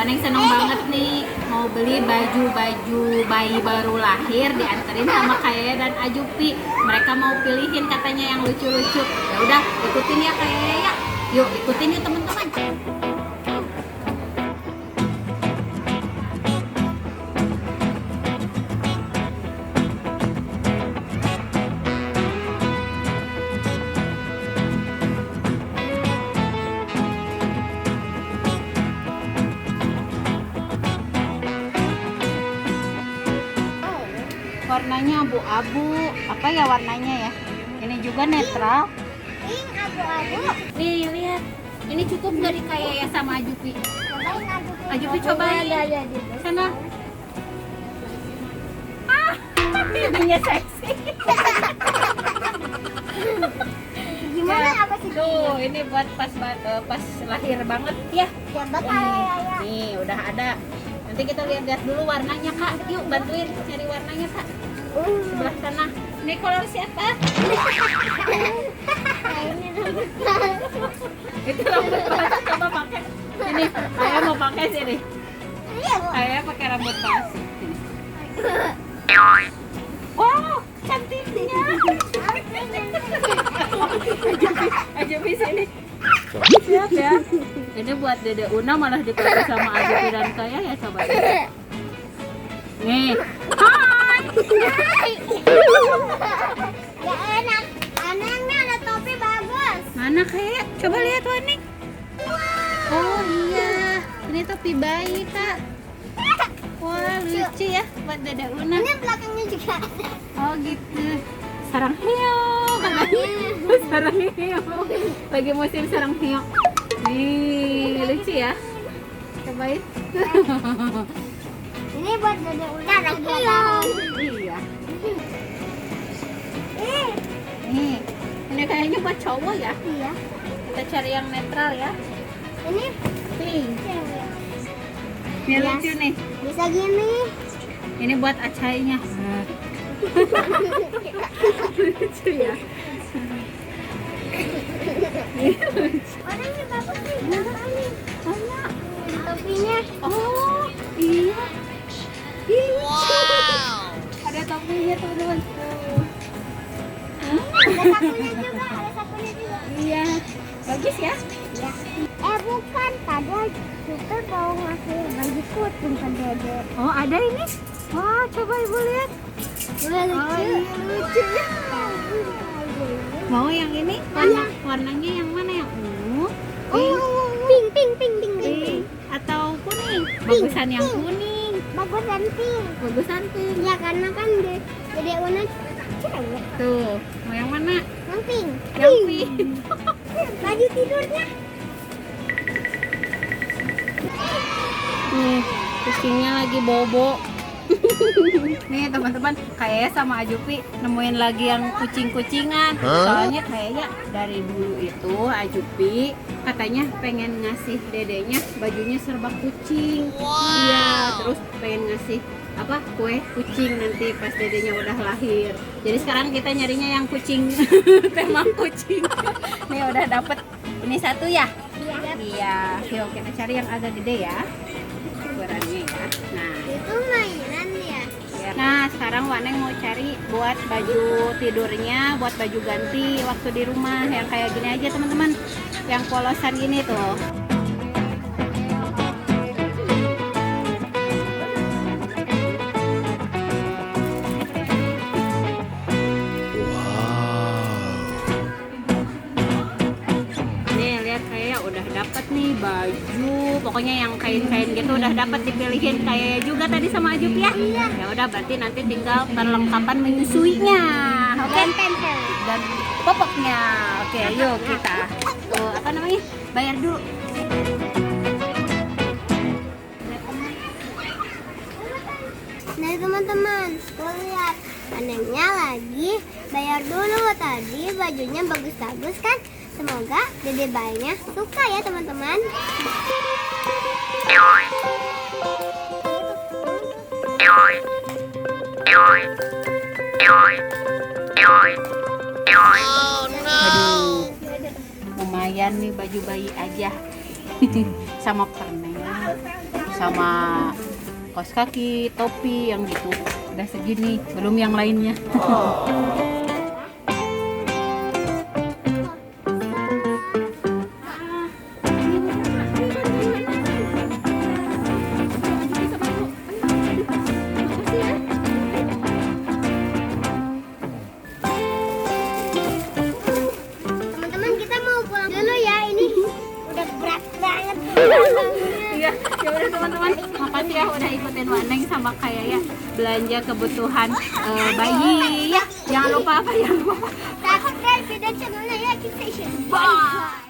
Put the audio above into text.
Waneng seneng banget nih mau beli baju-baju bayi baru lahir, dianterin sama Kayaya dan Ajupi. Mereka mau pilihin katanya yang lucu-lucu. Ya udah, ikutin ya Kayaya. Yuk, ikutin yuk teman-teman. Warnanya abu-abu, apa ya warnanya ya? Ini juga netral. Pink abu-abu. Nih lihat, ini cukup dari Kayaya sama Ajupi. Cobain Ajupi. Ajupi cobain. Sana. Ah, ininya seksi. Gimana apa sih? Tuh, ini buat pas lahir banget ya. Coba Nih, Kayaya. nih udah ada. Nanti kita lihat-lihat dulu warnanya Kak. Yuk bantuin cari warnanya Kak. Sebelah sana. Ini kolor siapa? Itu rambut palsu, coba pakai. Ini, saya mau pakai sini. Saya pakai rambut palsu. Sini. Wow, cantiknya. Ajupi sini. Siap ya. Ini buat Dede Una malah dipakai sama Ajupi dan Kaya ya coba. Nih. Hai. Ya enak. Anehnya ada topi bagus. Mana Kaya? Coba lihat Waning. Oh iya, ini topi bayi Kak. Wah lucu ya buat Dede Una. Ini belakangnya juga ada. Oh gitu. Sarang hiu katanya. Sarang hiu. Lagi musim sarang hiu. Nih lucu ya. Cobain. Ini buat Dede Una ada 2 tahun. Iya. Nih, ini kayaknya buat cowok ya. Iya. Kita cari yang netral ya. Ini Pink. cewek. Ini Yes. lucu nih. Bisa gini. Ini buat acainya. Lucu ya. Warnanya bagus nih. Warnanya. Mana? Topinya. Oh, iya. Wow. Ada topinya teman-teman. Ada sakunya juga. Ada sakunya juga. Iya. Bagus ya? Ya. Bukan, tadi Super mau ngasih baju kucing ke Dede. Oh, ada ini. Wah, coba Ibu lihat. Wah, Oh, iya, lucu ya. Mau yang ini? Warnanya yang mana yang ungu? Pink, Pink, pink, pink, pink, pink. pink, atau kuning? Bagusan yang pink. kuning. Bagusan pink. Bagusan pink. Ya karena kan Dede Una cewek. Tuh, mau yang mana? Yang pink. Yang pink. Baju tidurnya. Nih, kucingnya lagi bobo. Nih teman-teman, kayaknya sama Ajupi nemuin lagi yang kucing-kucingan. Soalnya kayaknya dari dulu itu Ajupi katanya pengen ngasih dedenya bajunya serba kucing. Iya, terus pengen ngasih apa kue kucing nanti pas dedenya udah lahir. Jadi sekarang kita nyarinya yang kucing, tema kucing. Nih udah dapet ini satu ya. Iya. Iya, yuk kita cari yang agak gede ya ukurannya ya. Nah, Itu mainan ya. nah sekarang Waneng mau cari buat baju tidurnya, buat baju ganti waktu di rumah yang kayak gini aja teman-teman, yang polosan gini tuh. Nih lihat kayak udah dapat nih baju, pokoknya yang kain-kain gitu udah dapat dipilihin kayak juga tadi sama Ajup ya. Ya udah berarti nanti tinggal perlengkapan menyusuinya, oke? Dan popoknya, oke? Yuk kita, apa namanya? Bayar dulu. Nah teman-teman, tuh lihat anehnya lagi bayar dulu tadi bajunya bagus-bagus kan. Semoga dede bayinya suka ya teman-teman. Aduh, lumayan nih baju bayi aja sama permen. sama kaos kaki, topi yang gitu. Udah segini, belum yang lainnya. Teman-teman, kita mau pulang dulu ya. Ini udah berat banget. Iya, ya udah teman-teman, makasih ya udah ikutin Wak Neng sama kayak ya belanja kebutuhan bayi ya. Jangan lupa apa ya? Subscribe video channelnya ya, Kids Station. Bye.